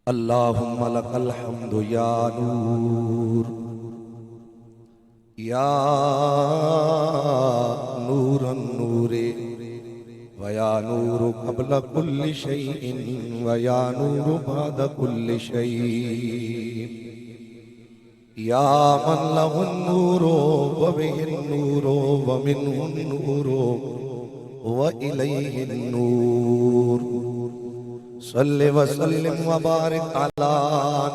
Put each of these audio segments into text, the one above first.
اللہم لک الحمد یا نور یا نور النور ویا نور قبل کل شیء ویا نور بعد کل شیء یا من لہ النور وبہ النور ومنہ النور وإلیہ النور صل وسلم وبارک علی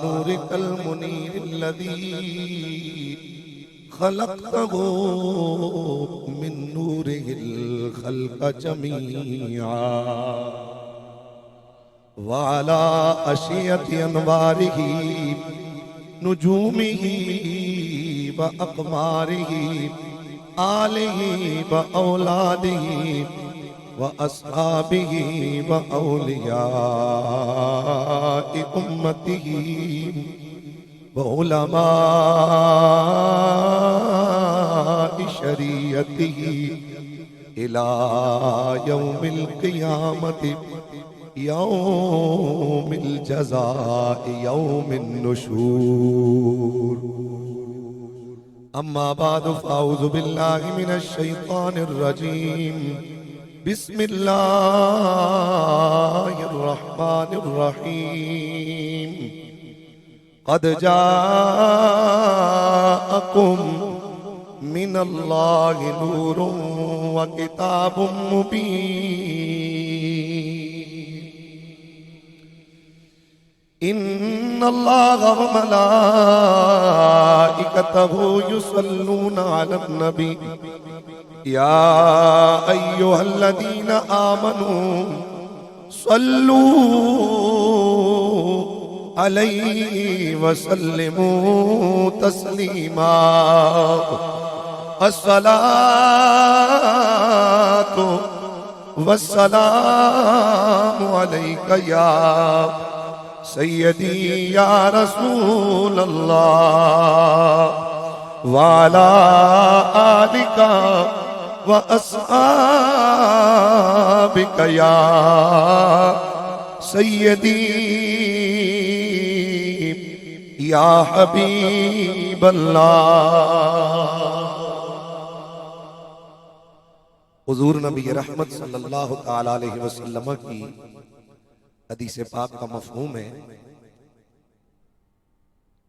نورک المنیر الذی خلقته من نوره الخلق جميعا وعلى أشية أنواره نجومه وأقماره آله وأولاده وأصحابه وأولياء أمته وعلماء شریعته إلى يوم القيامة يوم الجزاء يوم النشور أما بعد فأعوذ بالله من الشيطان الرجيم بسم الله الرحمن الرحيم قد جاءكم من الله نور وكتاب مبين إن الله وملائكته يصلون على النبي يا أيها الذين آمنوا صلوا علیہ وسلموا تسلیما الصلاة والسلام علیک یا سیدی یا رسول اللہ وعلی آلک واصحابک یا سیدی یا حبیب اللہ۔ حضور نبی رحمت صلی اللہ تعالیٰ علیہ وسلم کی حدیث پاک کا مفہوم ہے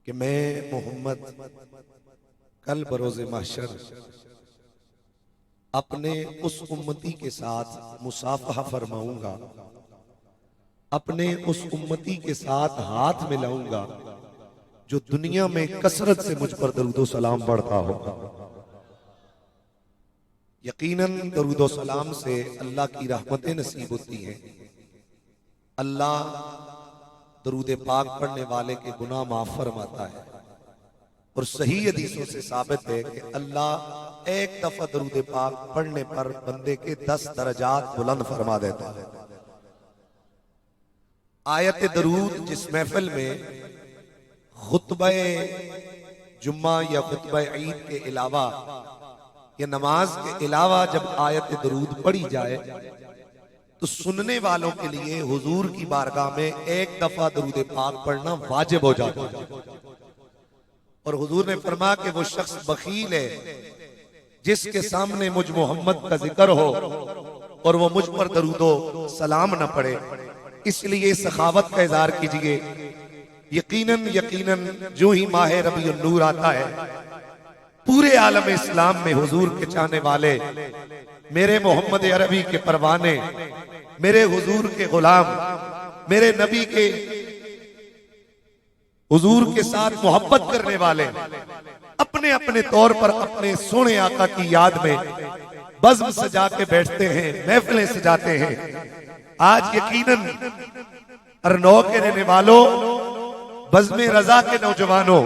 کہ میں محمد کل بروز محشر اپنے اس امتی کے ساتھ مصافحہ فرماؤں گا، اپنے اس امتی کے ساتھ ہاتھ ملاؤں گا جو دنیا میں کثرت سے مجھ پر درود و سلام پڑھتا ہوگا۔ یقیناً درود و سلام سے اللہ کی رحمتیں نصیب ہوتی ہیں، اللہ درود پاک پڑھنے والے کے گناہ معاف فرماتا ہے، اور صحیح حدیثوں سے ثابت ہے کہ اللہ ایک دفعہ درود پاک پڑھنے پر بندے کے 10 درجات بلند فرما دیتا ہے۔ آیت درود جس محفل میں خطبہ جمعہ یا خطبہ عید کے علاوہ یا نماز کے علاوہ جب آیت درود پڑھی جائے تو سننے والوں کے لیے حضور کی بارگاہ میں ایک دفعہ درود پاک پڑھنا واجب ہو جاتا ہے، اور حضور نے فرمایا کہ وہ شخص بخیل ہے جس کے سامنے مجھ محمد کا ذکر ہو اور وہ مجھ پر درود و سلام نہ پڑھے۔ اس لیے سخاوت کا اظہار کیجئے۔ یقیناً جو ہی ماہ ربیع النور آتا ہے پورے عالم اسلام میں حضور کے چاہنے والے، میرے محمد عربی کے پروانے، میرے حضور کے غلام، میرے نبی کے حضور کے ساتھ محبت کرنے والے اپنے اپنے طور پر اپنے سونے آقا کی یاد میں بزم سجا کے بیٹھتے ہیں، محفلیں سجاتے ہیں۔ آج یقیناً ارنو کے رہنے والوں، بزم رضا کے نوجوانوں،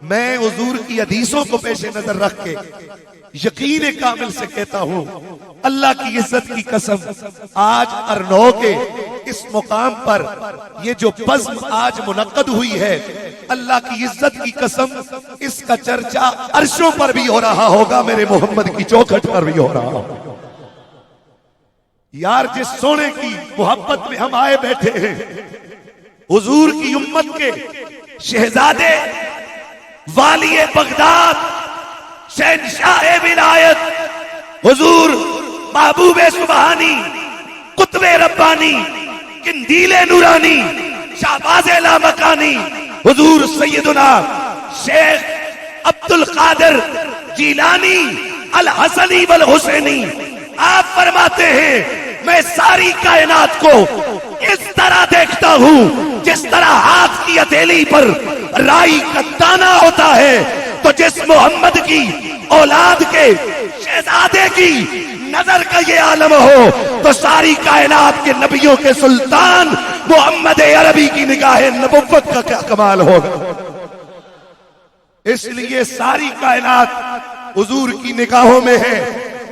میں حضور کی حدیثوں کو پیش نظر رکھ کے یقین کامل سے کہتا ہوں، اللہ کی عزت کی قسم، آج ارنو کے اس مقام پر یہ جو بزم آج منعقد ہوئی ہے، اللہ کی عزت کی قسم اس کا چرچا عرشوں پر بھی ہو رہا ہوگا، میرے محمد کی چوکھٹ پر بھی ہو رہا ہوگا۔ یار جس سونے کی محبت میں ہم آئے بیٹھے ہیں، حضور کی امت کے شہزادے، والی بغداد، شہنشاہ ولایت، حضور محبوب سبحانی، قطب ربانی، قندیل نورانی، شہباز لامکانی، حضور سیدنا شیخ عبد القادر جیلانی الحسنی والحسینی، آپ فرماتے ہیں میں ساری کائنات کو اس طرح دیکھتا ہوں جس طرح ہاتھ کی ہتھیلی پر رائی کا دانہ ہوتا ہے، تو جس محمد کی اولاد کے شہزادے کی نظر کا یہ عالم ہو تو ساری کائنات کے نبیوں کے سلطان محمد عربی کی نگاہ نبوت کا کیا کمال ہوگا۔ اس لیے ساری کائنات حضور کی نگاہوں میں ہے،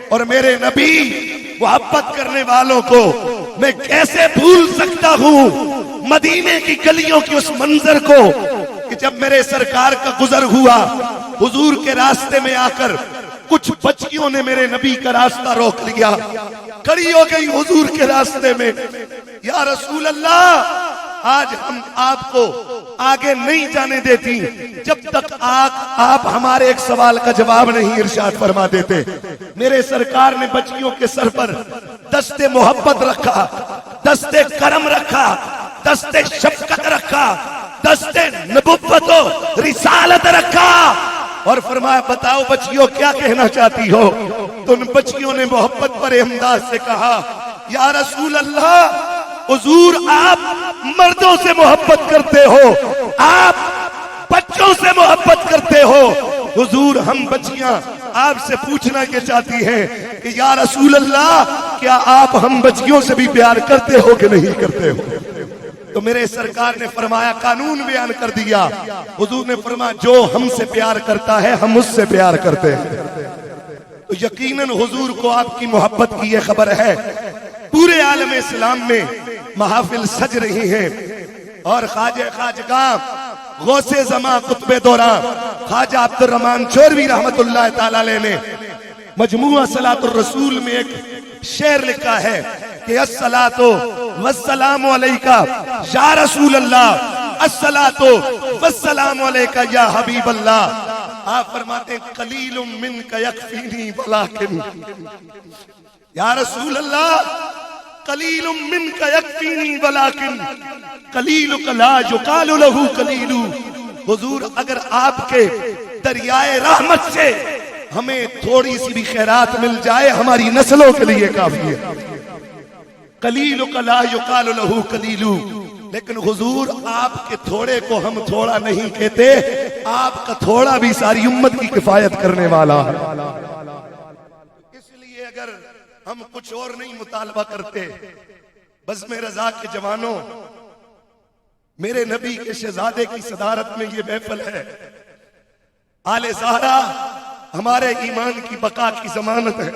اور میرے نبی محبت کرنے والوں کو میں کیسے بھول سکتا ہوں مدینے کی گلیوں کی اس منظر کو کہ جب میرے سرکار کا گزر ہوا، حضور کے راستے میں آ کر کچھ بچیوں نے میرے نبی کا راستہ روک لیا، کھڑی ہو گئی حضور کے راستے میں، یا رسول اللہ آج ہم آپ کو آگے نہیں جانے دیتی جب تک آپ ہمارے ایک سوال کا جواب نہیں ارشاد فرما دیتے۔ میرے سرکار نے بچیوں کے سر پر دست محبت رکھا، دست کرم رکھا، دست شفقت رکھا، دست نبوت و رسالت رکھا، اور فرمایا بتاؤ بچیوں کیا کہنا چاہتی ہو؟ تو ان بچیوں نے محبت پر انداز سے کہا یا رسول اللہ حضور آپ مردوں سے محبت کرتے ہو، آپ بچوں سے محبت کرتے ہو، حضور ہم بچیاں آپ سے پوچھنا کے چاہتی ہیں کہ یا رسول اللہ کیا آپ ہم بچیوں سے بھی پیار کرتے ہو کہ نہیں کرتے ہو؟ تو میرے سرکار نے فرمایا قانون بیان کر دیا، حضور نے فرمایا جو ہم سے پیار کرتا ہے ہم اس سے پیار کرتے ہیں۔ تو یقیناً حضور کو آپ کی محبت کی یہ خبر ہے، پورے عالم اسلام میں محافل سج رہی ہیں، اور خواجہ خواجگاں غوث زمان قطب دوران خواجہ عبد الرحمن چوروی رحمت اللہ تعالی علیہ نے مجموعہ صلاۃ الرسول میں ایک شعر لکھا ہے کہ الصلاۃ والسلام علیکہ یا رسول اللہ، الصلاۃ والسلام علیکہ یا حبیب اللہ۔ آپ فرماتے ہیں قلیل منک یکفینی ولکن، یا رسول اللہ قلیل منک یکفینی ولکن قلیلک لا یقال لہ قلیل۔ حضور اگر آپ کے دریائے رحمت سے ہمیں تھوڑی سی بھی خیرات مل جائے ہماری نسلوں کے لیے کافی ہے۔ قلیلک لا یقال لہ قلیل، لیکن حضور آپ کے تھوڑے کو ہم تھوڑا نہیں کہتے، آپ کا تھوڑا بھی ساری امت کی کفایت کرنے والا ہے۔ اس لیے اگر ہم کچھ اور نہیں مطالبہ کرتے، بزم رضا کے جوانوں، میرے نبی کے شہزادے کی صدارت میں یہ محفل ہے، آل زہرا ہمارے ایمان کی بقا کی ضمانت ہے۔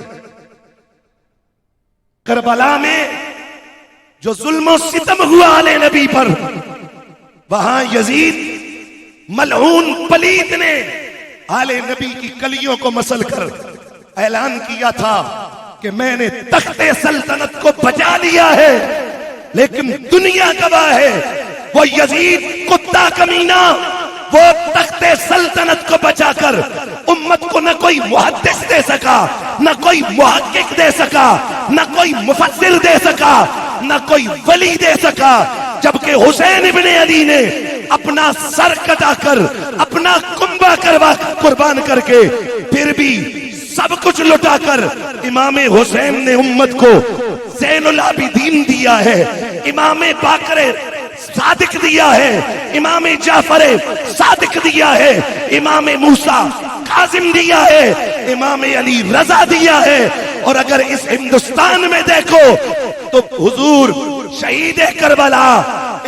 کربلا میں جو ظلم و ستم ہوا آل نبی پر، وہاں یزید ملعون پلیت نے آل نبی کی کلیوں کو مسل کر اعلان کیا تھا کہ میں نے تخت سلطنت کو بچا لیا ہے، لیکن دنیا گواہ ہے وہ یزید کتا کمینہ وہ تخت سلطنت کو بچا کر امت کو نہ کوئی محدث دے سکا، نہ کوئی محقق دے سکا، نہ کوئی مفسر دے سکا، نہ کوئی ولی دے سکا، جبکہ حسین ابن علی نے اپنا سر کٹا کر اپنا کنبہ قربان کر کے پھر بھی سب کچھ لٹا کر امام حسین نے امت کو زین العابدین دیا ہے، امام باقر صادق دیا ہے، امام جعفر صادق دیا ہے، امام موسیٰ کاظم دیا ہے، امام علی رضا دیا ہے۔ اور اگر اس ہندوستان میں دیکھو تو حضور شہید کربلا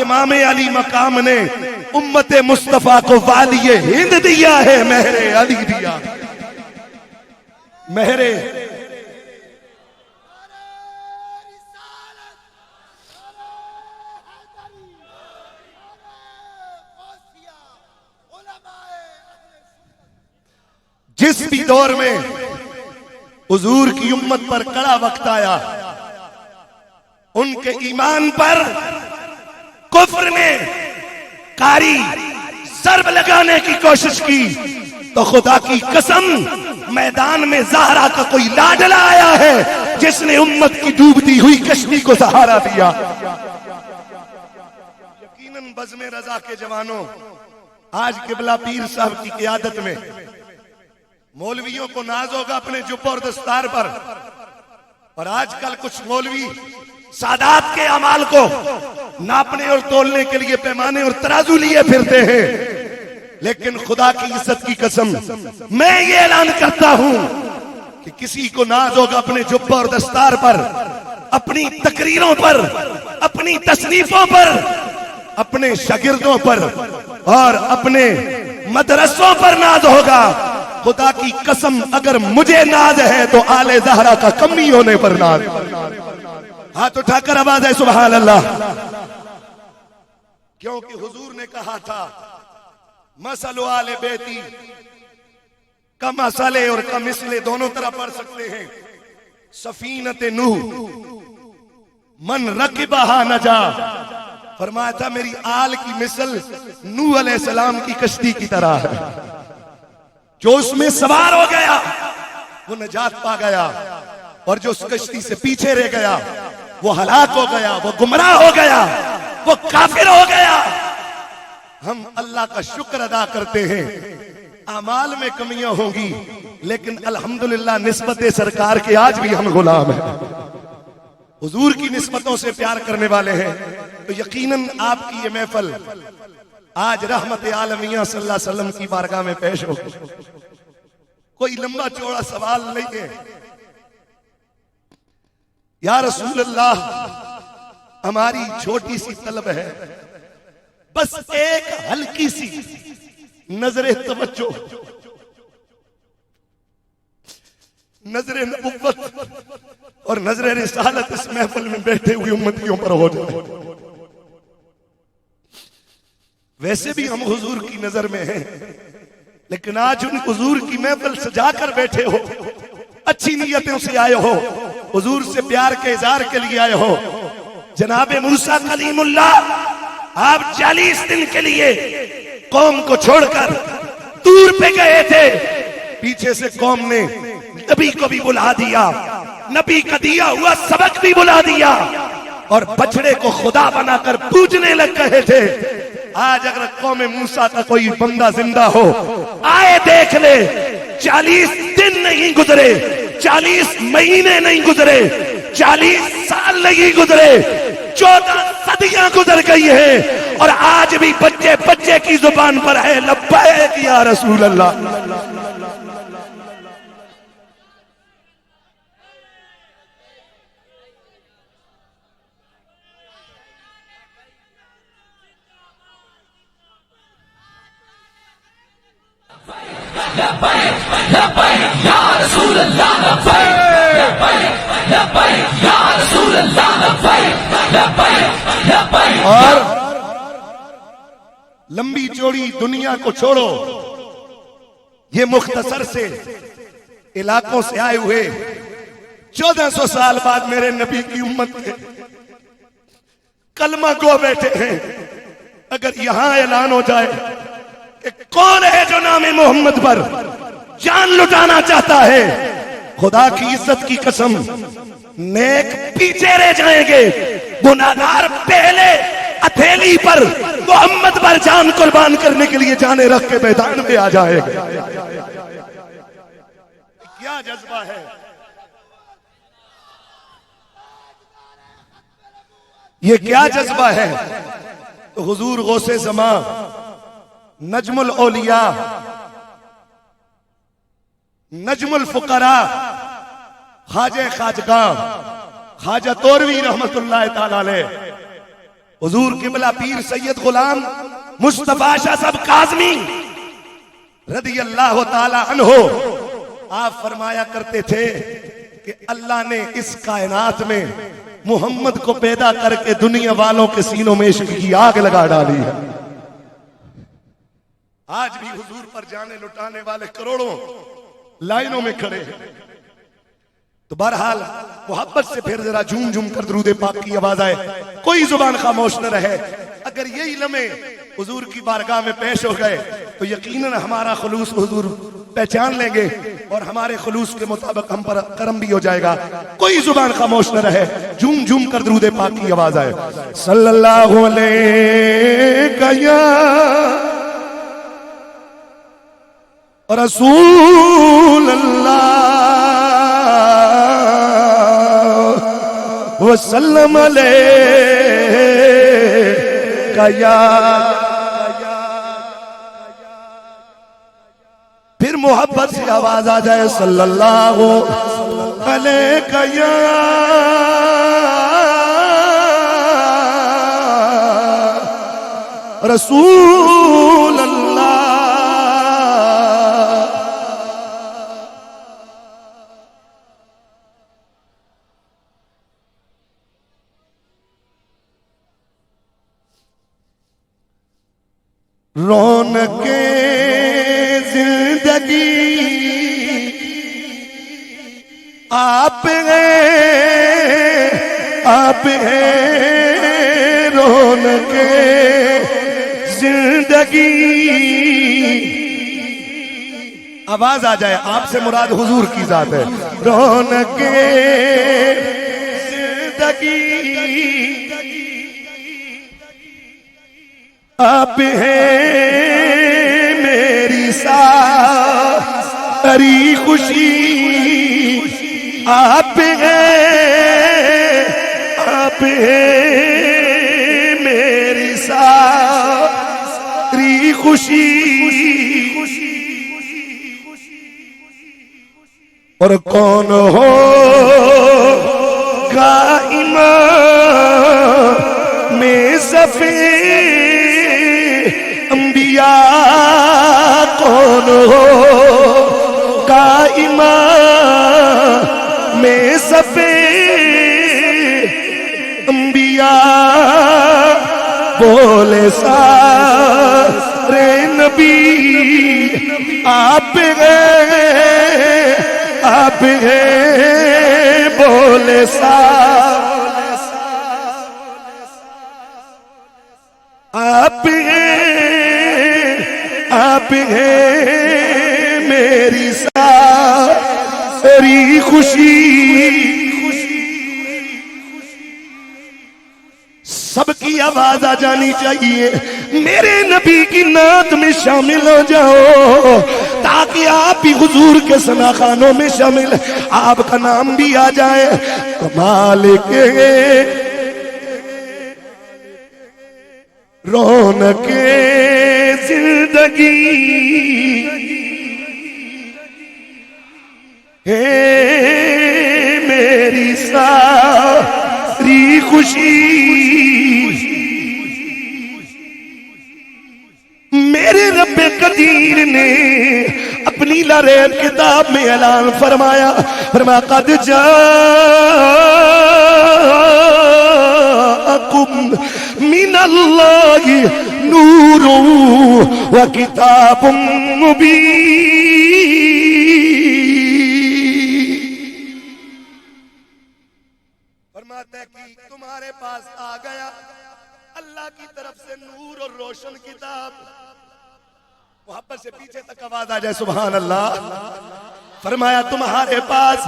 امام علی مقام نے امت مصطفیٰ کو والی ہند دیا ہے، مہر علی دیا، مہر جس بھی دور میں حضور کی امت پر کڑا وقت آیا، ان کے ایمان پر کفر نے قاری ضرب لگانے کی کوشش کی تو خدا کی قسم میدان میں زہرا کا کوئی لاڈلا آیا ہے جس نے امت کی ڈوبتی ہوئی کشتی کو سہارا دیا. یقیناً بزم رضا کے جوانوں، آج قبلہ پیر صاحب کی قیادت میں مولویوں کو ناز ہوگا اپنے جب اور دستار پر، اور آج کل کچھ مولوی سادات کے اعمال کو ناپنے اور تولنے کے لیے پیمانے اور ترازو لیے پھرتے ہیں. لیکن خدا کی عزت کی قسم میں یہ اعلان کرتا ہوں کہ کسی کو ناز ہوگا اپنے جب اور دستار پر، اپنی تقریروں پر، اپنی تصنیفوں پر، اپنے شاگردوں پر اور اپنے مدرسوں پر ناز ہوگا. خدا کی قسم اگر مجھے ناز ہے تو آل زہرا کا کمی ہونے پر ناز. ہاتھ اٹھا کر آواز ہے سبحان اللہ. کیونکہ حضور نے کہا تھا مثل آل بیتی کمثل اور کمثل دونوں طرح پڑھ سکتے ہیں. سفینت نوح من رکبہا نجا، فرمایا تھا میری آل کی مثل نوح علیہ السلام کی کشتی کی طرح ہے. جو اس میں سوار ہو گیا وہ نجات پا گیا، اور جو اس کشتی سے پیچھے رہ گیا وہ ہلاک ہو گیا، وہ گمراہ ہو گیا، وہ کافر ہو گیا. ہم اللہ کا شکر ادا کرتے ہیں. اعمال میں کمیاں ہوں گی لیکن الحمدللہ نسبت سرکار کے آج بھی ہم غلام ہیں، حضور کی نسبتوں سے پیار کرنے والے ہیں. تو یقیناً آپ کی یہ محفل آج رحمت عالمیہ صلی اللہ علیہ وسلم کی بارگاہ میں پیش ہو. کوئی لمبا چوڑا سوال نہیں ہے. یا رسول اللہ، ہماری چھوٹی سی طلب ہے، بس ایک ہلکی سی نظر توجہ، نظر نبوت اور نظر رسالت اس محفل میں بیٹھے ہوئے امتیوں پر ہو جائے. ویسے بھی ہم حضور کی نظر میں ہیں، لیکن آج ان حضور کی محفل سجا کر بیٹھے ہو، اچھی نیتوں سے آئے ہو، حضور سے پیار کے اظہار کے لیے آئے ہو. جناب موسیٰ کلیم اللہ، آپ 40 دن کے لیے قوم کو چھوڑ کر دور پہ گئے تھے. پیچھے سے قوم نے نبی کو بھی بلا دیا، نبی کا دیا ہوا سبق بھی بلا دیا، اور بچڑے کو خدا بنا کر پوجنے لگ گئے تھے. آج اگر قوم موسیٰ کا کوئی بندہ زندہ ہو آئے دیکھ لے. 40 دن نہیں گزرے، 40 مہینے نہیں گزرے، 40 سال نہیں گزرے، 14 صدیاں گزر گئی ہیں، اور آج بھی بچے بچے کی زبان پر ہے لبیک یا رسول اللہ. اور لمبی چوڑی دنیا کو چھوڑو، یہ مختصر سے علاقوں سے آئے ہوئے 1400 سال بعد میرے نبی کی امت کے کلمہ گو بیٹھے ہیں. اگر یہاں اعلان ہو جائے کہ کون ہے جو نام محمد پر جان لٹانا چاہتا ہے، خدا کی عزت کی قسم نیک پیچھے رہ جائیں گے، گناہگار پہلے ہتھیلی پر محمد پر جان قربان کرنے کے لیے جانے رکھ کے میدان میں آ جائے گا. کیا جذبہ ہے، یہ کیا جذبہ ہے. تو حضور غوث زمان، نجم الاولیاء، نجم الفقراء، خواجہ خواجگاں خواجہ توروی رحمت اللہ تعالی علیہ، حضور قبلہ پیر سید غلام مصطفیٰ شاہ صاحب کاظمی رضی اللہ تعالی عنہ، آپ فرمایا کرتے تھے کہ اللہ نے اس کائنات میں محمد کو پیدا کر کے دنیا والوں کے سینوں میں عشق کی آگ لگا ڈالی ہے. آج بھی حضور پر جانے لٹانے والے کروڑوں لائنوں میں کھڑے ہیں. تو بہرحال محبت سے پھر ذرا جھوم جھوم کر درود پاک کی آواز آئے، کوئی زبان خاموش نہ رہے. اگر یہی لمحے حضور کی بارگاہ میں پیش ہو گئے تو یقیناً ہمارا خلوص حضور پہچان لیں گے اور ہمارے خلوص کے مطابق ہم پر کرم بھی ہو جائے گا. کوئی زبان خاموش نہ رہے, جھوم جھوم کر درود پاک کی آواز آئے. صلی اللہ علیہ یا رسول اللہ وسلم علیہ یا. پھر محبت سے آواز آ جائے صلی اللہ علیہ یا رسول اللہ. رونق زندگی آپ ہیں, آپ ہیں رونق زندگی. آواز آ جائے, آپ سے مراد حضور کی ذات ہے. رونق زندگی آپ ہیں میری ساری خوشی, آپ ہیں, آپ ہیں میری ساری خوشی. اور کون ہو گا امام میں صفِ انبیاء, کون ہو گا امام میں صفِ انبیاء. بولے سارے نبی آپ ہیں, آپ ہیں. بولے آپ ہیں, آپ ہیں میری ساری خوشی. سب کی آواز آ جانی چاہیے, میرے نبی کی نعت میں شامل ہو جاؤ تاکہ آپ بھی حضور کے ثناخانوں میں شامل, آپ کا نام بھی آ جائے. کمال کے رونق زندگی ہے میری ساری خوشی. میرے رب قدیر نے اپنی لارین کتاب میں اعلان فرمایا, قد جاءکم من اللہ نور و کتاب مبین. فرماتا ہے کہ تمہارے پاس آ گیا اللہ کی طرف سے نور اور روشن کتاب. محبت سے پیچھے تک آواز آ جائے سبحان اللہ. فرمایا تمہارے پاس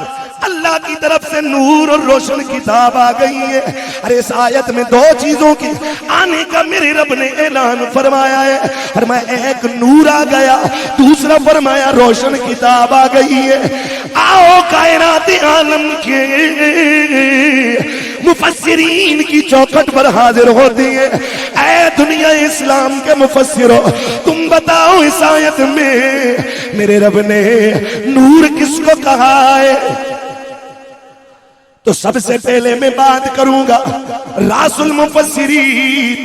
اللہ کی طرف سے نور اور روشن کتاب آ گئی ہے. ارے اس آیت میں دو چیزوں کی آنے کا میرے رب نے اعلان فرمایا ہے. فرمایا ایک نور آ گیا, دوسرا فرمایا روشن کتاب آ گئی ہے. آؤ کائنات عالم کے مفسرین کی چوکھٹ پر حاضر ہوتے ہیں. اے دنیا اسلام کے مفسروں, تم بتاؤ اس آیت میں میرے رب نے نور کس کو کہا ہے؟ تو سب سے پہلے میں بات کروں گا راس المفسرین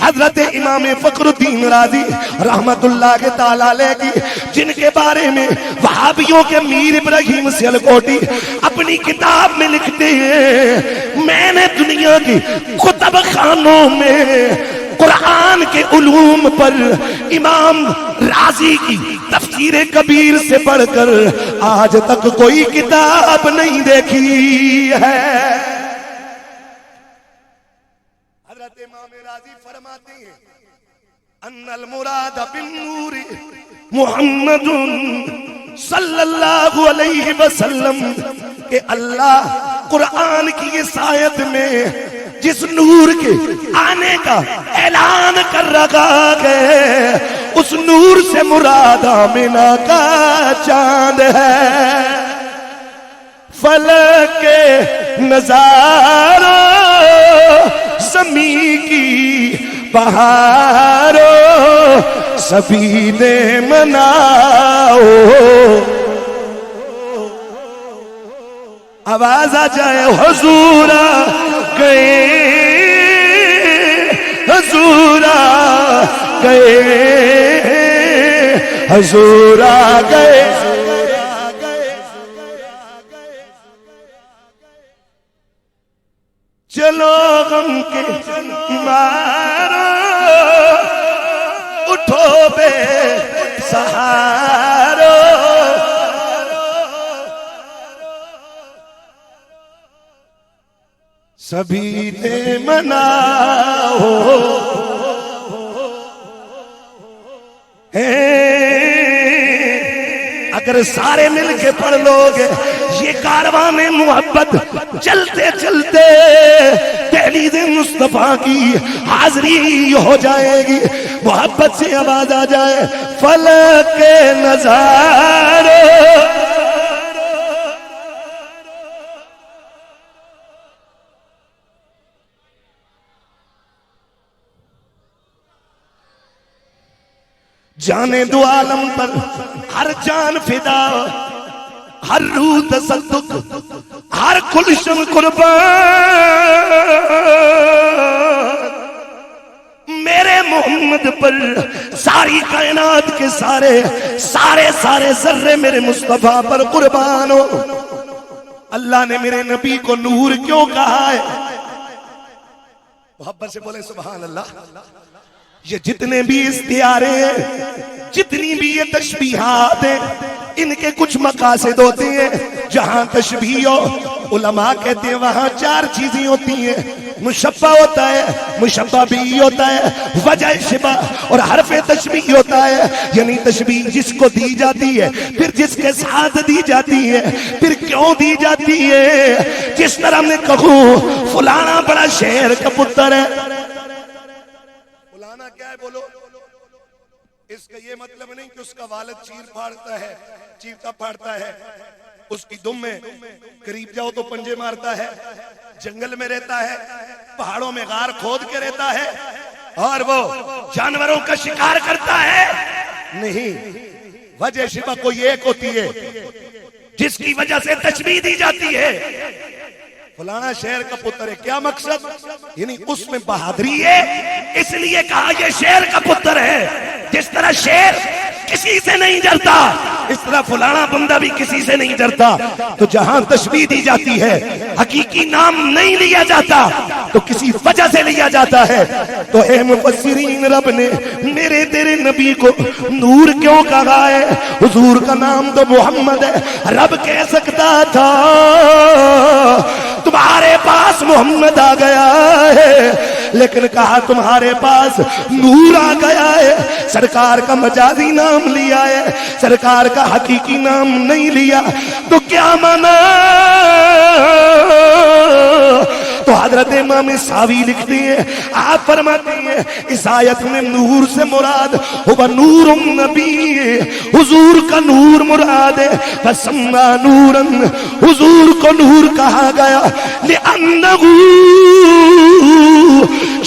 حضرت امام فخر الدین رازی رحمت اللہ کے تعالیٰ علیہ کی, جن کے بارے میں وہابیوں کے میر ابراہیم سیالکوٹی اپنی کتاب میں لکھتے ہیں, میں نے دنیا کی کتب خانوں میں قرآن کے علوم پر امام رازی کی تفسیر کبیر سے پڑھ کر آج تک کوئی کتاب نہیں دیکھی ہے. حضرت امام رازی فرماتے ہیں ان المراد بالنور محمد صلی اللہ علیہ وسلم کہ اللہ قرآن کی اس آیت میں جس نور کے آنے کا اعلان کر رکھا ہے اس نور سے مراد آمنہ کا چاند ہے. فلک کے نظاروں سمی کی بہاروں سبھی نے مناؤ. آواز آ جائے حضور آ گئے حضور آ گئے حضور آ گئے. چلو غم کے مارو اٹھو بے سہارو سبھی نے مناؤ. اگر سارے مل کے پڑھ لو گے یہ کاروان محبت چلتے چلتے تحلید مصطفیٰ کی حاضری ہو جائے گی. محبت سے آواز آ جائے فلک کے نظارے جانے دو عالم پر ہر جان فدا ہر روح تصدق ہر گلشن قربان میرے محمد پر ساری کائنات کے سارے ذرے میرے مصطفیٰ پر قربان ہو. اللہ نے میرے نبی کو نور کیوں کہا ہے؟ محبت سے بولے سبحان اللہ. یہ جتنے بھی استعارے ہیں جتنی بھی یہ تشبیہات ہیں ان کے کچھ مقاصد ہوتے ہیں. جہاں تشبیہ ہو علماء کہتے ہیں وہاں چار چیزیں ہوتی ہیں. مشبہ ہوتا ہے مشبہ بھی ہوتا ہے وجہ شبہ اور حرف تشبیہ ہوتا ہے. یعنی تشبیہ جس کو دی جاتی ہے پھر جس کے ساتھ دی جاتی ہے پھر کیوں دی جاتی ہے. جس طرح میں کہوں فلانا بڑا شہر کا پتر ہے. فلانا کیا ہے بولو؟ اس کا یہ مطلب نہیں کہ اس کا والد چیرتا پھاڑتا ہے اس کی دم میں قریب جاؤ تو پنجے مارتا ہے جنگل میں رہتا ہے پہاڑوں میں غار کھود کے رہتا ہے اور وہ جانوروں کا شکار کرتا ہے. نہیں، وجہ شبہ کوئی ایک ہوتی ہے جس کی وجہ سے تشبیہ دی جاتی ہے. فلانا شہر کا پتر ہے. کیا مقصد؟ یعنی اس میں بہادری ہے اس لیے کہا یہ شہر کا پتر ہے. جس طرح شیر کسی سے نہیں ڈرتا اس طرح فلانا بندہ بھی کسی سے نہیں ڈرتا. تو جہاں تشبیہ دی جاتی ہے حقیقی نام نہیں لیا جاتا تو کسی وجہ سے لیا جاتا ہے. تو اے مفسرین رب نے میرے تیرے نبی کو نور کیوں کہا ہے؟ حضور کا نام تو محمد ہے. رب کہہ سکتا تھا تمہارے پاس محمد آ گیا ہے لیکن کہا تمہارے پاس نور آ گیا ہے. سرکار کا مجازی نام لیا ہے سرکار کا حقیقی نام نہیں لیا. تو کیا مانا؟ تو حضرت امام ساوی لکھتے ہیں آپ فرماتے ہیں اس آیت میں نور سے مراد ہوا نور النبی حضور کا نور مراد ہے. فسما نورن حضور کو نور کہا گیا لأنہو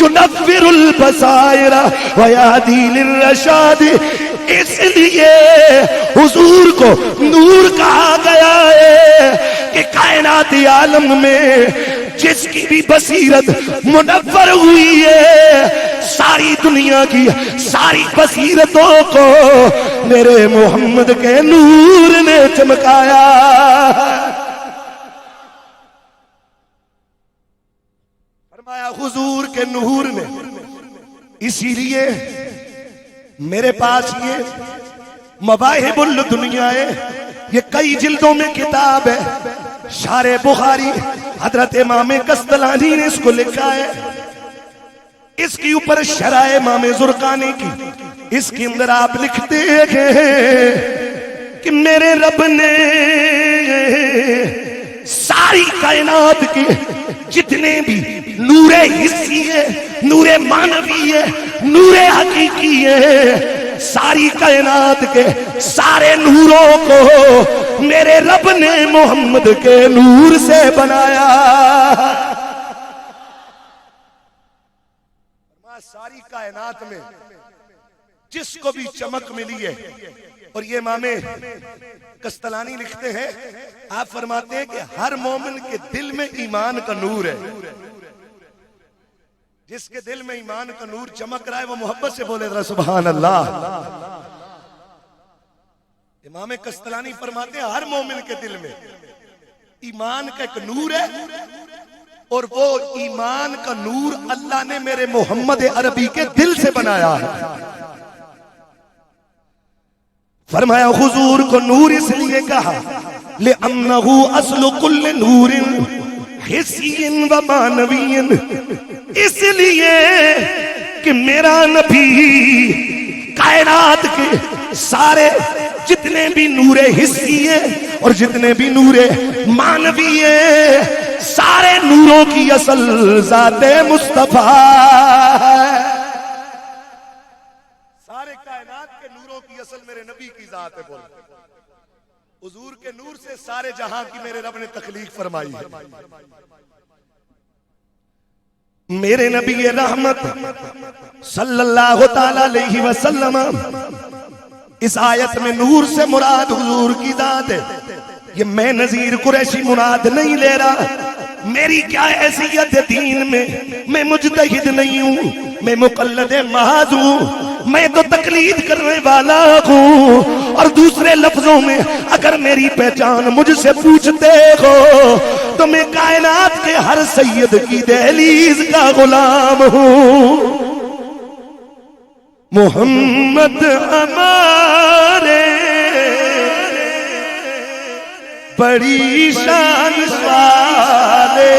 ينور البصائر ويهدي للرشاد. اس لیے حضور کو نور کہا گیا ہے کہ کائناتی عالم میں جس کی بھی بصیرت منور ہوئی ہے ساری دنیا کی ساری بصیرتوں کو میرے محمد کے نور نے چمکایا. فرمایا حضور کے نور نے. اسی لیے میرے پاس یہ مواہب الدنیا ہے یہ کئی جلدوں میں کتاب ہے. شارح بخاری حضرت امام قسطلانی نے اس کو لکھا ہے. اس کے اوپر شرح امام زرقانی کی، اس کے اندر آپ لکھتے ہیں کہ میرے رب نے ساری کائنات کے جتنے بھی نور حسی ہے، نور معنوی ہے، نور حقیقی ہے، ساری کائنات کے سارے نوروں کو میرے رب نے محمد کے نور سے بنایا۔ ساری کائنات میں جس کو بھی چمک ملی ہے، اور یہ امام قسطلانی لکھتے ہیں، آپ فرماتے ہیں کہ ہر مومن کے دل میں ایمان کا نور ہے، جس کے دل میں ایمان کا نور چمک رہا ہے وہ محبت سے بولے ذرا سبحان اللہ۔ امام قسطلانی فرماتے ہیں ہر مومن کے دل میں ایمان کا ایک نور ہے، اور وہ ایمان کا نور اللہ نے میرے محمد عربی کے دل سے بنایا ہے۔ فرمایا حضور کو نور اس لیے کہا لِأَنَّهُ أَصْلُ كُلِّ نُورٍ حِسِّيٍ وَمَعْنَوِيٍ، اس لیے کہ میرا نبی کائنات کے سارے جتنے بھی نور حسی ہیں اور جتنے بھی نور معنوی ہیں، سارے نوروں کی اصل ذات مصطفیٰ ہے۔ سارے کائنات کے نوروں کی اصل میرے نبی کی ذات ہے۔ بولو حضور کے نور سے سارے جہاں کی میرے رب نے تخلیق فرمائی ہے۔ میرے نبی رحمت صلی اللہ تعالی علیہ وسلم، اس آیت میں نور سے مراد حضور کی ذات ہے۔ یہ میں نذیر قریشی مراد نہیں لے رہا، میری کیا حیثیت ہے دین میں مجتہد نہیں ہوں، میں مقلد محض ہوں، میں تو تقلید کرنے والا ہوں۔ اور دوسرے لفظوں میں اگر میری پہچان مجھ سے پوچھتے ہو تو میں کائنات کے ہر سید کی دہلیز کا غلام ہوں۔ محمد ہمارے بڑی شان والے،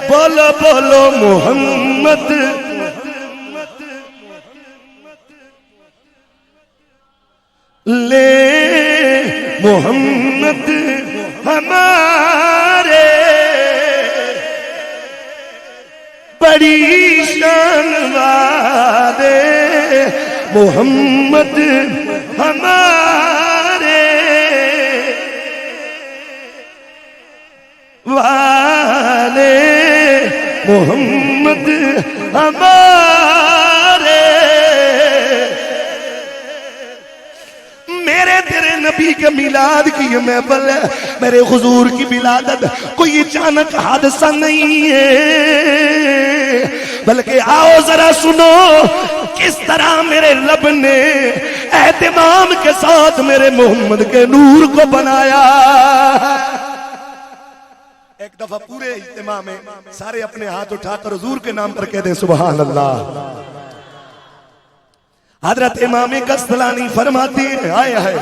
بولو بولو محمد لے، محمد ہمارے بڑی شان والے، محمد ہمارے والے، محمد ہمارے۔ میرے تیرے نبی کے میلاد کی یہ محفل ہے، میرے حضور کی ولادت کوئی اچانک حادثہ نہیں ہے، بلکہ آؤ ذرا سنو کس طرح میرے رب نے اہتمام کے ساتھ میرے محمد کے نور کو بنایا۔ ایک دفعہ پورے اجتماع میں سارے اپنے ہاتھ اٹھا کر حضور کے نام پر کہہ دیں سبحان اللہ۔ حضرت امام قسطلانی فرماتے ہیں آئے ہے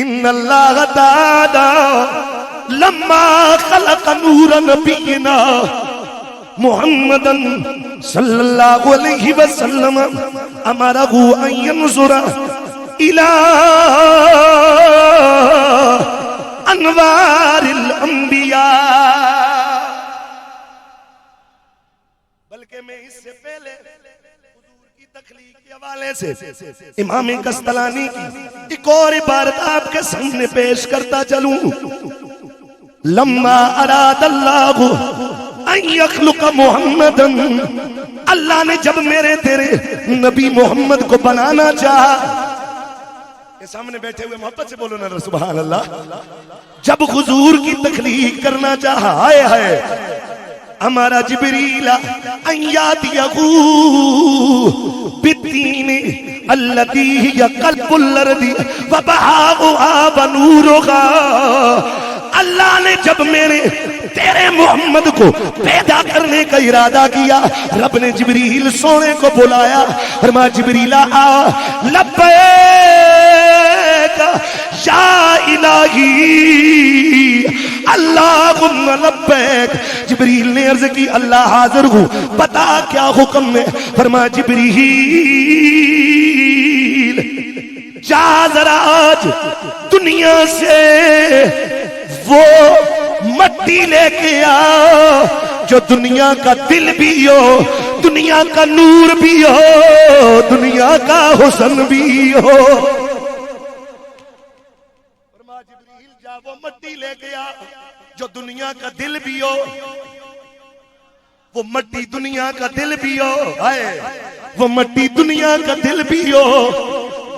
ان اللہ تعالی لما خلق نور نبینا محمد صلی اللہ علیہ وسلم امرہ ان ينظر الى انوار الانبیاء۔ بلکہ میں اس سے پہلے حضور کی تخلیق کے حوالے سے امام قسطلانی کی ایک اور عبارت آپ کے سامنے پیش کرتا چلوں۔ لما اراد اللہ ان یخلق محمدا، اللہ نے جب میرے تیرے نبی محمد کو بنانا چاہا، سامنے بیٹھے ہوئے محبت سے بولو نا سبحان اللہ، جب حضور کی تخلیق کرنا چاہا، آئے ہے ہمارا جبریل ان یاتیہ بالتین الذی ہی قلب الارض وبہاؤہا ونورہا۔ اللہ نے جب میرے تیرے محمد کو پیدا کرنے کا ارادہ کیا، رب نے جبریل سونے کو بلایا، فرمایا جبریل آ، لبیک یا الہی اللہم لبیک. جبریل نے عرض کی اللہ حاضر ہوں، بتا کیا حکم ہے؟ فرمایا جبریل جا ذرا آج دنیا سے وہ مٹی لے کے آ جو دنیا کا دل بھی ہو، دنیا کا نور بھی ہو، دنیا کا حسن بھی ہو. فرمایا جبریل جا وہ مٹی لے کے آ جو دنیا کا دل بھی ہو، وہ مٹی دنیا کا دل بھی ہو، وہ مٹی دنیا کا دل بھی ہو،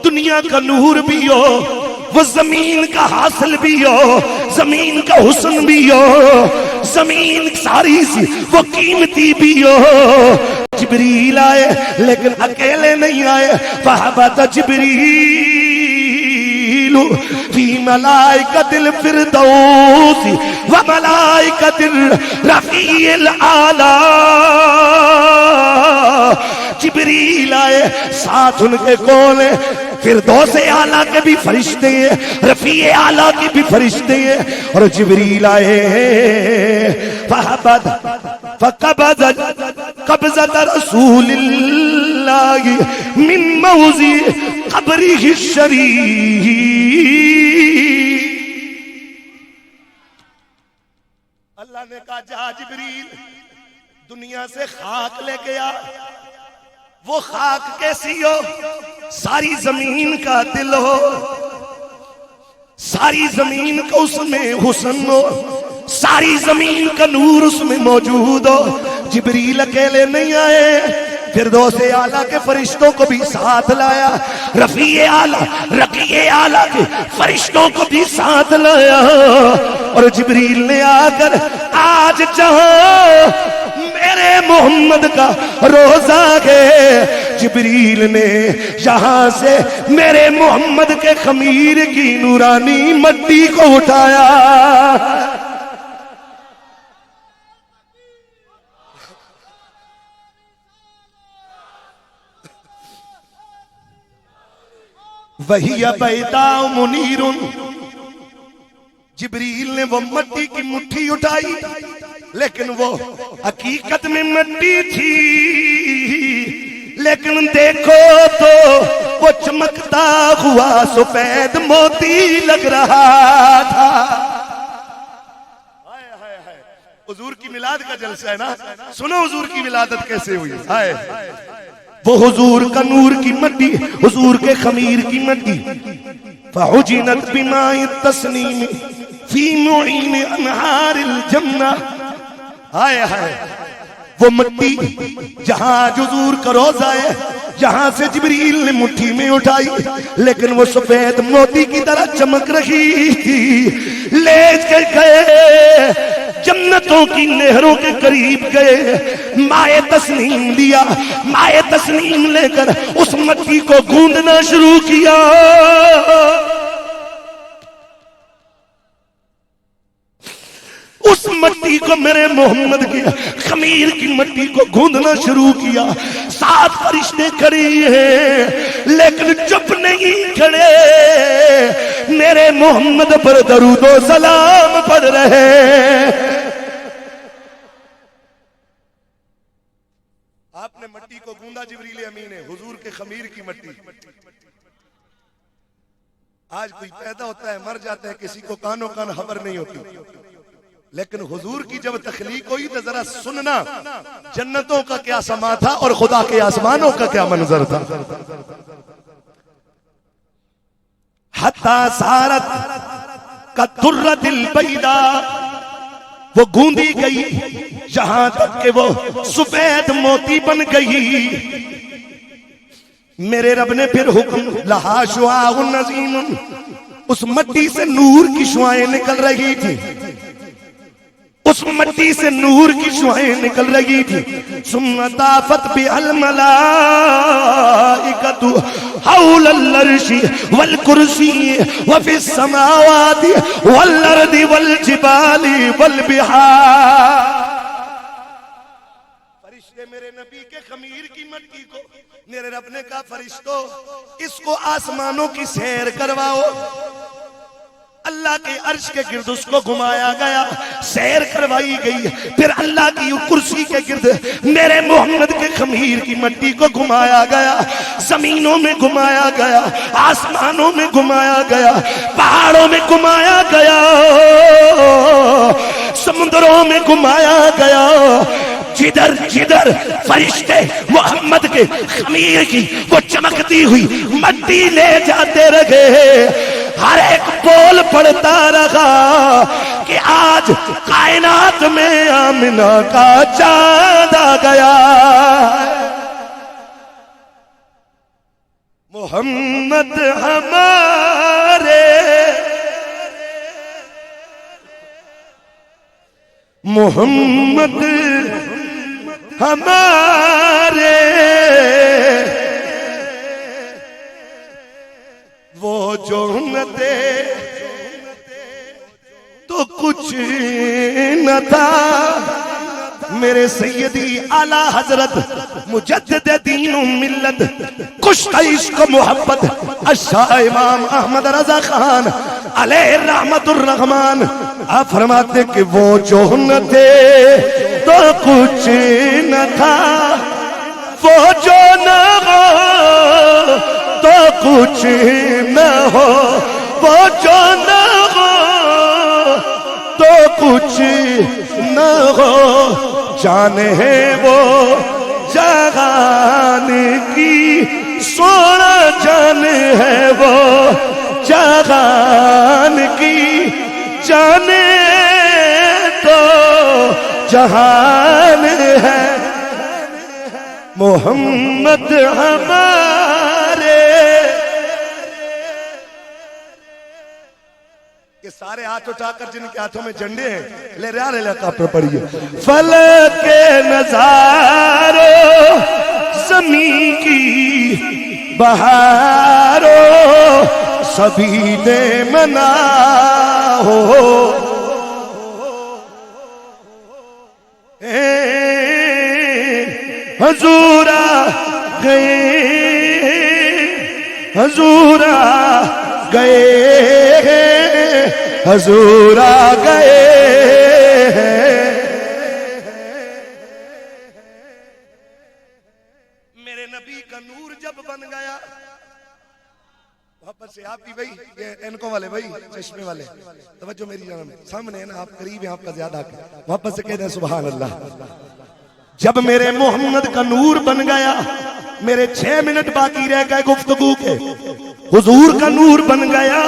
دنیا کا نور بھی ہو، وہ زمین کا حاصل بھی ہو، زمین کا حسن بھی ہو، زمین ساری سی وہ قیمتی بھی ہو. جبریل آئے لیکن اکیلے نہیں آئے. فہبط جبریل فی ملائکۃ الفردوس و ملائکۃ الرفیع الاعلی. جبریل آئے، ساتھ ان کے کون ہے؟ فردوس اعلیٰ کے بھی فرشتے ہیں، رفیع اعلیٰ کے بھی فرشتے ہیں. اور جبریل آئے فقبض قبضۃ رسول اللہ من موضع قبرہ الشریف. اللہ نے کہا جا جبریل دنیا سے خاک لے کے آ. وہ خاک کیسی ہو؟ ساری زمین کا دل ہو، ساری زمین کا اس میں حسن ہو، ساری زمین کا نور اس میں موجود ہو. جبریل اکیلے نہیں آئے، فردوس اعلیٰ کے فرشتوں کو بھی ساتھ لایا، رفیع اعلیٰ رقیع اعلیٰ کے فرشتوں کو بھی ساتھ لایا. اور جبریل نے آ کر آج جہاں میرے محمد کا روزہ ہے، جبریل نے یہاں سے میرے محمد کے خمیر کی نورانی مٹی کو اٹھایا. وہی بیضاء منیر. جبریل نے وہ مٹی کی مٹھی اٹھائی، لیکن وہ حقیقت میں مٹی تھی، لیکن دیکھو تو وہ چمکتا ہوا سفید موتی لگ رہا تھا. حضور کی میلاد کا جلسہ ہے نا، سنو حضور کی ولادت کیسے ہوئی. وہ حضور کا نور کی مٹی، حضور کے خمیر کی مٹی. فعجنت بماء التسنیم فی معین انہار الجنہ. آئے ہائے وہ مٹی جہاں حضور کا روزہ ہے، جہاں سے جبریل نے مٹھی میں اٹھائی، لیکن وہ سفید موتی کی طرح چمک رہی تھی. لے کے گئے جنتوں کی نہروں کے قریب گئے، مائے تسنیم لیا، مائے تسنیم لے کر اس مٹی کو گوندنا شروع کیا. اس مٹی کو میرے محمد کے خمیر کی مٹی کو گوندنا شروع کیا. 7 فرشتے کھڑے ہیں لیکن چپ نہیں کھڑے، میرے محمد پر درود و سلام پڑھ رہے. آپ نے مٹی کو گوندا، جبریل امین ہے، حضور کے خمیر کی مٹی. آج کوئی پیدا ہوتا ہے مر جاتا ہے، کسی کو کانوں کان خبر نہیں ہوتی، لیکن حضور کی جب تخلیق ہوئی تو ذرا سننا جنتوں کا کیا سما تھا اور خدا کے آسمانوں کا کیا منظر تھا. حتی سارت کالدرۃ البیضاء، وہ گوندی گئی جہاں تک کہ وہ سفید موتی بن گئی. میرے رب نے پھر حکم لہا شعاع نظیم، اس مٹی سے نور کی شعائیں نکل رہی تھی، اس مٹی سے نور کی شعائیں نکل رہی تھی. ثم طافت بها الملائکۃ حول العرش والکرسی وفی السماوات والارض والجبال والبحار. فرشتے میرے نبی کے خمیر کی مٹی کو، میرے رب نے کہا فرشتوں اس کو آسمانوں کی سیر کرواؤ. اللہ کے عرش کے گرد اس کو گھمایا گیا، سیر کروائی گئی، پھر اللہ کی کرسی کے گرد میرے محمد کے خمیر کی مٹی کو گھمایا گیا، زمینوں میں گھمایا گیا، آسمانوں میں گھمایا گیا، پہاڑوں میں گھمایا گیا، سمندروں میں گھمایا گیا، جدھر جدھر فرشتے محمد کے خمیر کی وہ چمکتی ہوئی مٹی لے جاتے رہے، ہر ایک بول پڑتا رہا کہ آج کائنات میں آمنہ کا چاند آ گیا، محمد ہمارے، محمد ہمارے، وہ جو نہ دے تو کچھ نہ تھا، میرے سیدی اعلی حضرت مجدد دین و ملت کشت عشق محبت الشاہ امام احمد رضا خان علیہ رحمت الرحمن آپ فرماتے کہ وہ جو نہ تھے تو کچھ نہ تھا، وہ جو نہ ہو تو کچھ نہ ہو، وہ جو نہ ہو تو کچھ نہ ہو، جان ہے وہ جہان کی، سونا جان ہے وہ جہان کی، جانے تو جہان ہے، محمد ہمارے۔ یہ سارے ہاتھ اٹھا کر جن کے ہاتھوں میں جھنڈے ہیں لے رہے علاقہ پر پڑھیے، فلک نظارو زمین کی بہارو سبھی نے منا ہو، حضور آ گئے، حضور آ گئے، حضور آ گئے، میرے نبی کا نور جب بن گیا، محبت سے آپ بھی بھائی، یہ اینکوں والے بھائی، چشمے والے توجہ میری جانب سامنے ہے نا، آپ قریب ہیں، آپ کا زیادہ محبت سے کہہ دیں سبحان اللہ۔ جب میرے محمد کا نور بن گیا، میرے 6 منٹ باقی رہ گئے گفتگو کے، حضور کا نور بن گیا،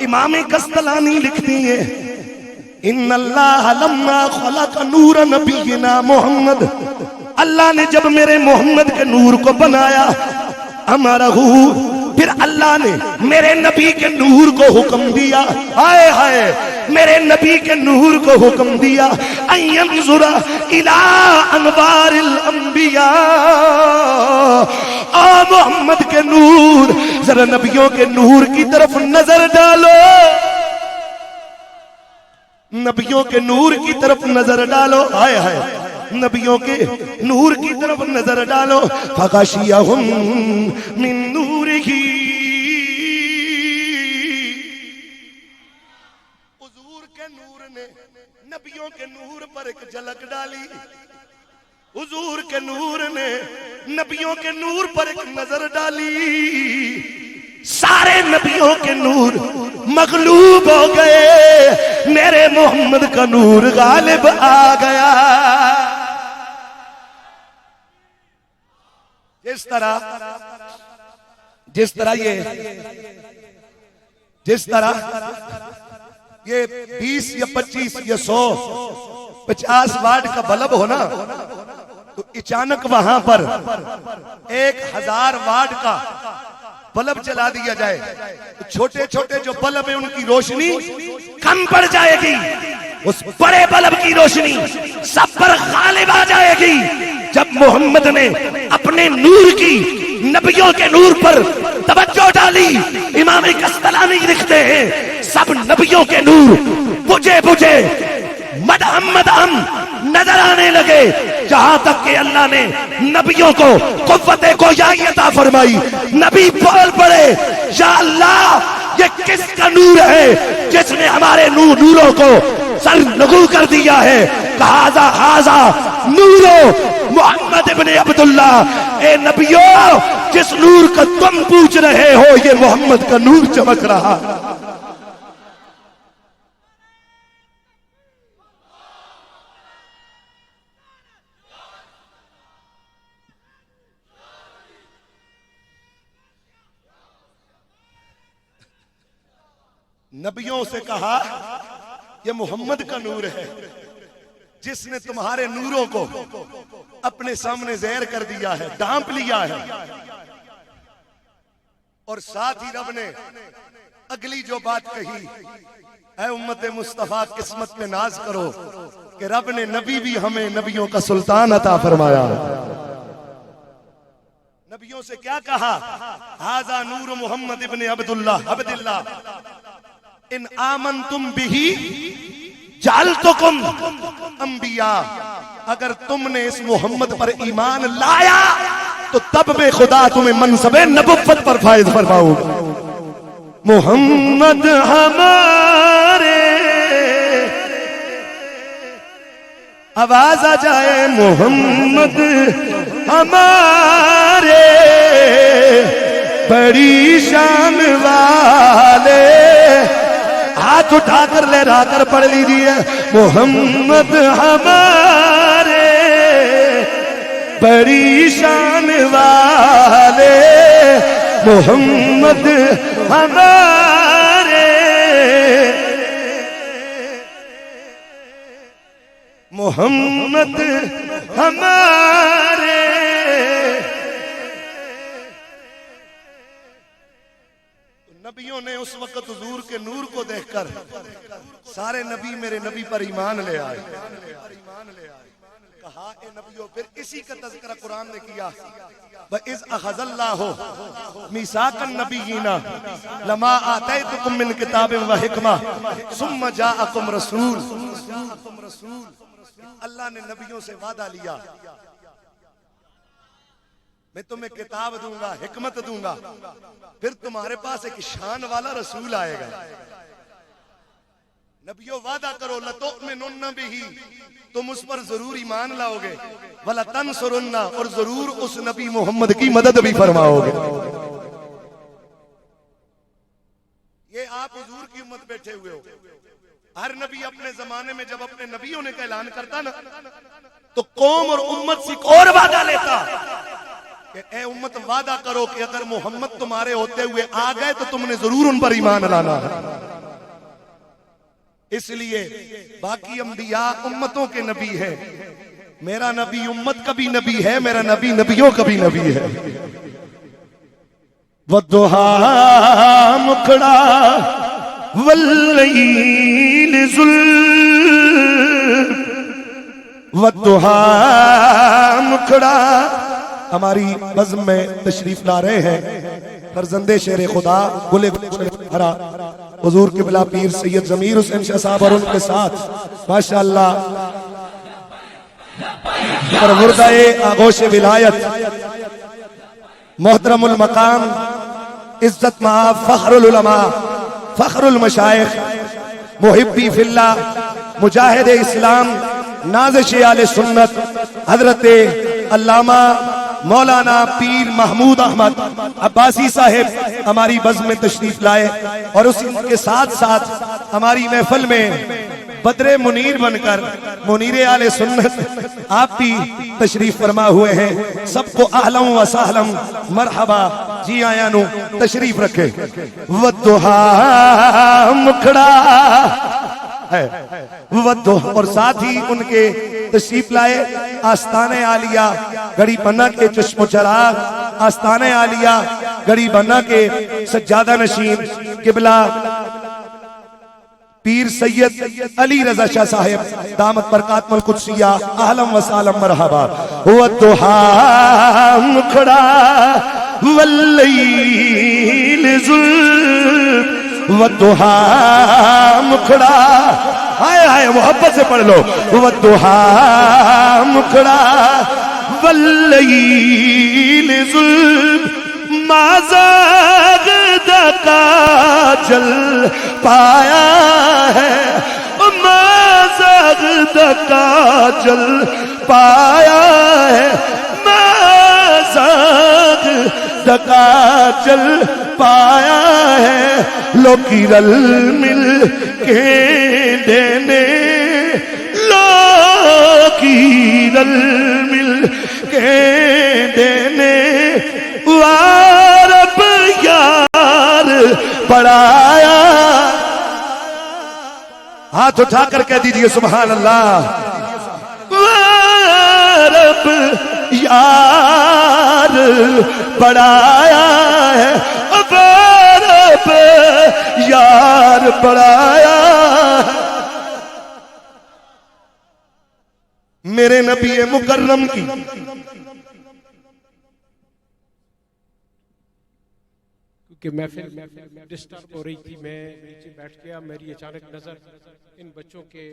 امام قسطلانی لکھتی ہیں ان اللہ لما خلق نور نبینا محمد، اللہ نے جب میرے محمد کے نور کو بنایا، امرہ، پھر اللہ نے میرے نبی کے نور کو حکم دیا، ہائے ہائے میرے نبی کے نور کو حکم دیا، ان ينظر الى انوار الانبیاء، آ محمد کے نور، ذرا نبیوں کے نور کی طرف نظر ڈالو، نبیوں کے نور کی طرف نظر ڈالو، ہائے ہائے نبیوں کے نور کی طرف نظر ڈالو، فغشیہم من نورہ، حضور کے نور نے نبیوں کے نور پر ایک جھلک ڈالی، حضور کے نور نے نبیوں کے نور پر ایک نظر ڈالی، سارے نبیوں کے نور مغلوب ہو گئے، میرے محمد کا نور غالب آ گیا۔ جس طرح یہ 20 یا 25 یا 100 50 واٹ کا بلب ہونا، تو اچانک وہاں پر 1000 واٹ کا بلب چلا دیا جائے تو چھوٹے چھوٹے جو بلب ہیں ان کی روشنی کم پڑ جائے گی، اس بڑے بلب کی روشنی سب پر غالب آ جائے گی۔ جب محمد نے اپنے نور کی نبیوں کے نور پر توجہ ڈالی، امام قسطلانی لکھتے ہیں سب نبیوں کے نور بجھے بجھے مدہم مدہم نظر آنے لگے، جہاں تک کہ اللہ نے نبیوں کو قوت گویائی عطا فرمائی، نبی بول پڑے یا اللہ یہ کس کا نور ہے جس نے ہمارے نوروں کو سر نگو کر دیا ہے؟ کہا ہاذا نورو محمد ابن عبداللہ، اے نبیو جس نور کا تم پوچھ رہے ہو یہ محمد کا نور چمک رہا۔ نبیوں سے کہا یہ محمد کا نور ہے جس نے تمہارے نوروں کو اپنے سامنے زہر کر دیا ہے، ڈھانپ لیا ہے۔ اور ساتھ ہی رب نے اگلی جو بات کہی، اے امت مصطفیٰ قسمت پہ ناز کرو کہ رب نے نبی بھی ہمیں نبیوں کا سلطان عطا فرمایا۔ نبیوں سے کیا کہا؟ ھذا نور محمد ابن عبداللہ ان آمنتم بہ جعلتکم انبیاء، اگر تم نے اس محمد پر ایمان لایا تو تب میں خدا تمہیں منصب نبوت پر فائز فرماؤں گا۔ محمد ہمارے، آواز آ جائے، محمد ہمارے بڑی شان والے، ہاتھ اٹھا کر لہرا کر پڑھ لیجیے، محمد ہمارے بڑی شان والے، محمد ہمارے، محمد ہمارے۔ نبیوں نے اس وقت حضور کے نور کو دیکھ کر سارے نبی میرے نبی پر ایمان لے آئے۔ کہا اے نبیوں، پھر اسی کا تذکرہ قرآن نے کیا، وَإِذْ أَخَذَ اللَّهُ مِيثَاقَ النَّبِيِّينَ لَمَا آتَيْتُكُم مِّن كِتَابٍ وَحِكْمَةٍ ثُمَّ جَاءَكُمْ رَسُولٌ۔ اللہ نے نبیوں سے وعدہ لیا، میں تمہیں کتاب دوں گا، حکمت دوں گا، پھر تمہارے پاس ایک شان والا رسول آئے گا۔ نبیوں وعدہ کرو، لَتُؤْمِنُنَّ بِهِ، تم اس پر ضرور ایمان لاؤ گے، وَلَتَنْصُرُنَّ، اور ضرور اس نبی محمد کی مدد بھی فرماؤ گے۔ یہ آپ حضور کی امت بیٹھے ہوئے ہو، ہر نبی اپنے زمانے میں جب اپنے نبیوں نے کا اعلان کرتا نا تو قوم اور امت سے اور وعدہ لیتا کہ اے امت وعدہ کرو کہ اگر محمد تمہارے ہوتے ہوئے آ گئے تو تم نے ضرور ان پر ایمان لانا ہے۔ اس لیے باقی انبیاء امتوں کے نبی ہیں، میرا نبی امت کا بھی نبی ہے، میرا نبی نبیوں کا بھی نبی ہے۔ وَالضُّحَىٰ مُکھڑا وَاللَّيْلِ ذُلْ، وَالضُّحَىٰ مُکھڑا۔ ہماری بزم میں تشریف لا رہے ہیں فرزند شیر خدا گلے بھرا حضور قبلہ پیر سید ضمیر حسین شاہ صاحب، اور ان کے ساتھ ماشاءاللہ پروردہ آغوش ولایت محترم المقام عزت مآب فخر العلماء فخر المشائخ محبی فی اللہ مجاہد اسلام نازش آل سنت حضرت علامہ مولانا پیر محمود احمد عباسی صاحب ہماری بزم میں تشریف لائے، اور اس کے ساتھ ساتھ ہماری محفل میں بدر منیر بن کر منیر آل سنت آپ بھی تشریف فرما ہوئے ہیں۔ سب کو اہلم و سہلم مرحبا، جی آیا نو تشریف رکھے۔ وَالضُّحَىٰ مُکھڑا ہے، اور ساتھ ہی ان کے تشریف لائے آستان عالیہ گڑی بنا کے چشم و چراغ، آستان عالیہ گڑی بنا کے سجادہ نشین قبلہ پیر سید علی رضا شاہ صاحب دامت برکاتم القدسیہ، اہلم و سالم مرحبا۔ وَالضُّحَىٰ مُکھڑا وَاللَّيْلِ ذُلْ، وَالضُّحَىٰ مُکھڑا، ہائے ہائے محبت سے پڑھ لو، وَالضُّحَىٰ مُکھڑا وَاللَّيْلِ ذُلْ، مَا زَاغَ دَقَاتِ جل پایا ہے، میں زاغدہ کا جل پایا ہے، میں زاغدہ کا جل پایا ہے، لوکی رل مل کے دینے، لوکی رل مل کے دینے، وارب یار پڑھایا۔ ہاتھ اٹھا کر کہہ دیجئے سبحان اللہ۔ وارب یار پڑھایا ہے، وارب یار پڑھایا ہے، میرے نبی مکرم کی کہ محفل ڈسٹرب ہو رہی تھی، میں نیچے بیٹھ گیا، میری اچانک نظر ان بچوں کے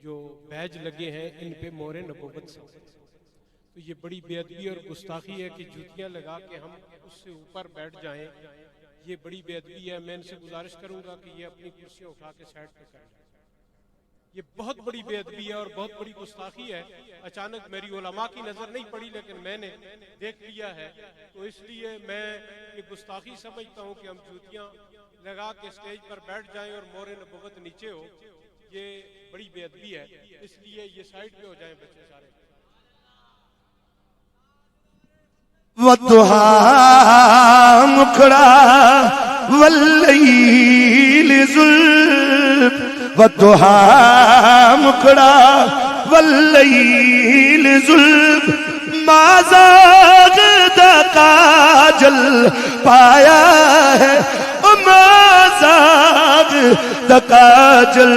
جو بیج لگے ہیں ان پہ مہر نبوت سے، تو یہ بڑی بے ادبی اور گستاخی ہے کہ جوتیاں لگا کے ہم اس سے اوپر بیٹھ جائیں، یہ بڑی بے ادبی ہے۔ میں ان سے گزارش کروں گا کہ یہ اپنی کرسیاں اٹھا کے سائڈ پہ کریں، یہ بہت بڑی بے ادبی ہے اور بہت بڑی گستاخی ہے۔ اچانک میری علماء کی نظر نہیں پڑی لیکن میں نے دیکھ لیا ہے، تو اس لیے میں یہ گستاخی سمجھتا ہوں کہ ہم جوتیاں لگا کے اسٹیج پر بیٹھ جائیں اور مہر نبوت نیچے ہو، یہ بڑی بے ادبی ہے، اس لیے یہ سائڈ پہ ہو جائیں بچے سارے۔ وَالضُّحَى مُکھڑا وَاللَّيْلِ ظُلْمٌ، وَالضُّحَى مُکھڑا وَاللَّيْلِ ظُلْمٌ، ما زاغدہ کا جل پایا ہے، ما زاغدہ کا جل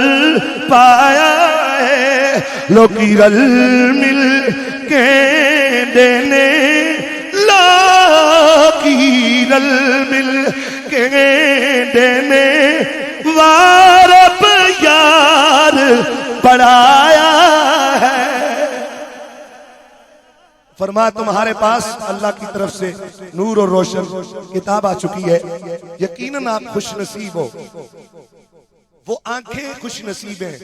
پایا ہے، لوکی رل مل کے دینے، لوکی رل مل کے دینے، وارب یار پڑھایا ہے۔ فرمایا تمہارے پاس اللہ کی طرف سے نور اور روشن کتاب آ چکی ہے، یقیناً آپ خوش نصیب ہو۔ وہ آنکھیں خوش نصیب ہیں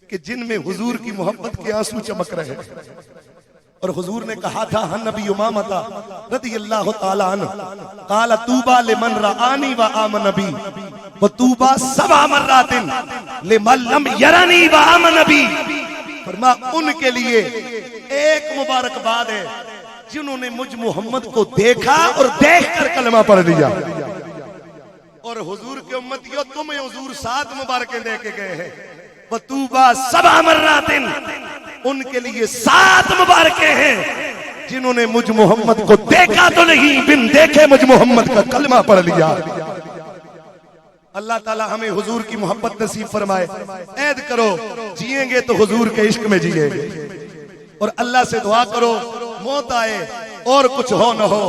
کہ جن میں حضور کی محبت کے آنسو چمک رہے ہیں۔ اور حضور نے کہا تھا ہن نبی امامہ رضی اللہ تعالیٰ عنہ، قال طوبى لمن رآنی وآمن بی، وطوبى 7 مرات لمن لم یرنی وآمن بی۔ فرمایا ان کے لیے ایک مبارکباد ہے جنہوں نے مجھ محمد کو دیکھا اور دیکھ کر کلمہ پڑھ لیا۔ اور حضور کے امتیوں تمہیں حضور 7 مبارکیں دے کے گئے ہیں، وطوبى 7 مرات، ان کے لیے 7 مبارکیں ہیں جنہوں نے مجھ محمد کو دیکھا تو نہیں، بن دیکھے مجھ محمد کا کلمہ پڑھ لیا۔ اللہ تعالی ہمیں حضور کی محبت نصیب فرمائے۔ عید کرو، جئیں گے تو حضور کے عشق میں جئیں گے، اور اللہ سے دعا کرو موت آئے اور کچھ ہو نہ ہو،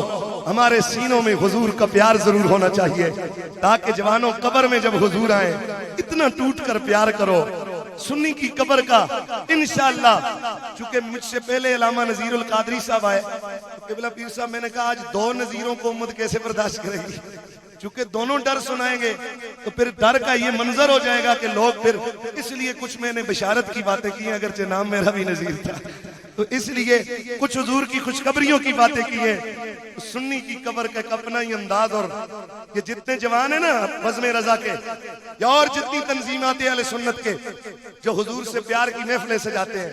ہمارے سینوں میں حضور کا پیار ضرور ہونا چاہیے، تاکہ جوانوں قبر میں جب حضور آئیں اتنا ٹوٹ کر پیار کرو۔ سنی کی قبر کا انشاءاللہ، چونکہ مجھ سے پہلے علامہ نذیر القادری صاحب آئے، قبلہ پیر صاحب میں نے کہا آج 2 نذیروں کو امت کیسے برداشت کرے گی، چونکہ دونوں ڈر سنائیں گے تو پھر ڈر کا یہ منظر ہو جائے گا کہ لوگ پھر، اس لیے کچھ میں نے بشارت کی باتیں کی ہیں، اگرچہ نام میرا بھی نذیر تھا، تو اس لیے کچھ حضور کی خوشخبریوں کی باتیں کی ہیں۔ سنی کی قبر کا ایک اپنا ہی انداز، اور یہ جتنے جوان ہیں نا بزم رضا کے، یا اور جتنی تنظیمات اہل سنت کے جو حضور سے پیار کی محفلیں سجاتے ہیں،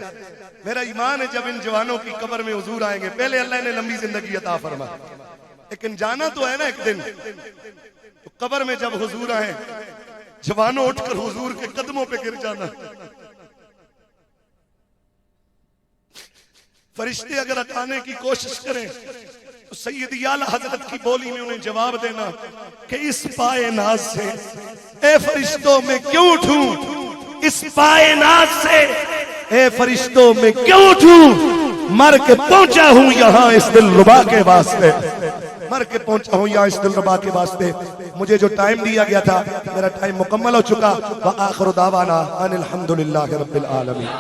میرا ایمان ہے جب ان جوانوں کی قبر میں حضور آئیں گے، پہلے اللہ نے لمبی زندگی عطا فرما، لیکن جانا تو ہے نا ایک دن، تو قبر میں جب حضور آئیں جوانوں اٹھ کر حضور کے قدموں پہ گر جانا۔ فرشتے اگر ہٹانے کی کوشش کریں تو سیدی اعلیٰ حضرت کی بولی میں انہیں جواب دینا کہ اس پائے ناز سے اے فرشتوں میں کیوں اٹھوں، اس پائے ناز سے اے فرشتوں میں کیوں اٹھوں، مر کے پہنچا ہوں یہاں اس دل ربا کے واسطے، مر کے پہنچا ہوں یہاں اس دل ربا کے واسطے۔ مجھے جو ٹائم دیا گیا تھا میرا ٹائم مکمل ہو چکا، وآخر دعوانا ان الحمدللہ رب العالمین۔